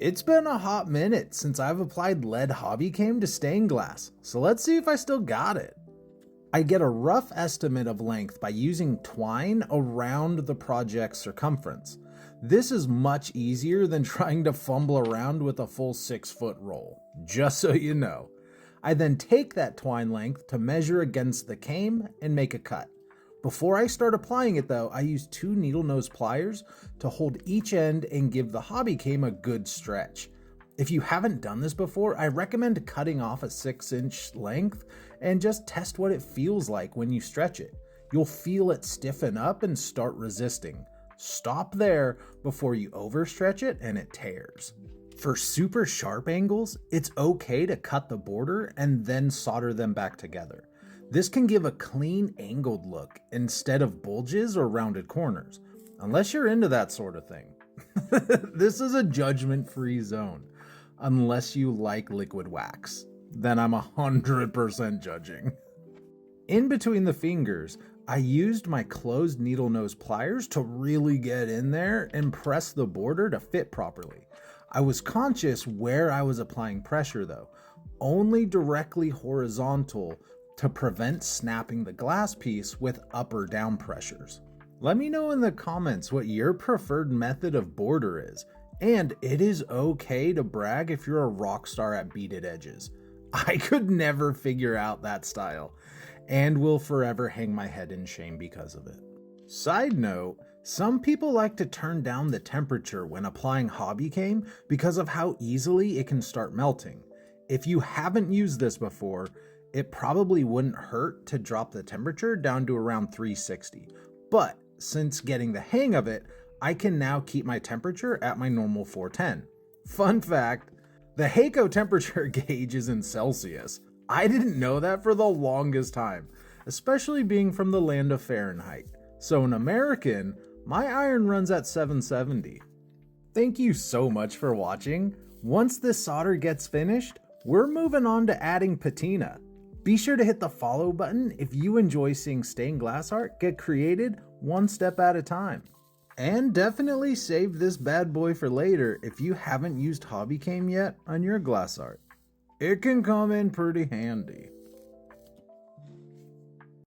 It's been a hot minute since I've applied lead Hobbycam to stained glass, so let's see if I still got it. I get a rough estimate of length by using twine around the project's circumference. This is much easier than trying to fumble around with a full 6-foot roll, just so you know. I then take that twine length to measure against the came and make a cut. Before I start applying it though, I use 2 needle nose pliers to hold each end and give the Hobbycam a good stretch. If you haven't done this before, I recommend cutting off a 6-inch length and just test what it feels like when you stretch it. You'll feel it stiffen up and start resisting. Stop there before you overstretch it and it tears. For super sharp angles, it's okay to cut the border and then solder them back together. This can give a clean angled look instead of bulges or rounded corners, unless you're into that sort of thing. This is a judgment-free zone, unless you like liquid wax. Then I'm 100% judging. In between the fingers, I used my closed needle nose pliers to really get in there and press the border to fit properly. I was conscious where I was applying pressure though, only directly horizontal to prevent snapping the glass piece with up or down pressures. Let me know in the comments what your preferred method of border is, and it is okay to brag if you're a rock star at beaded edges. I could never figure out that style, and will forever hang my head in shame because of it. Side note, some people like to turn down the temperature when applying Hobbycam because of how easily it can start melting. If you haven't used this before, it probably wouldn't hurt to drop the temperature down to around 360. But since getting the hang of it, I can now keep my temperature at my normal 410. Fun fact, the Hakko temperature gauge is in Celsius. I didn't know that for the longest time, especially being from the land of Fahrenheit. So in American, my iron runs at 770. Thank you so much for watching. Once this solder gets finished, we're moving on to adding patina. Be sure to hit the follow button if you enjoy seeing stained glass art get created one step at a time. And definitely save this bad boy for later if you haven't used Hobbycam yet on your glass art. It can come in pretty handy.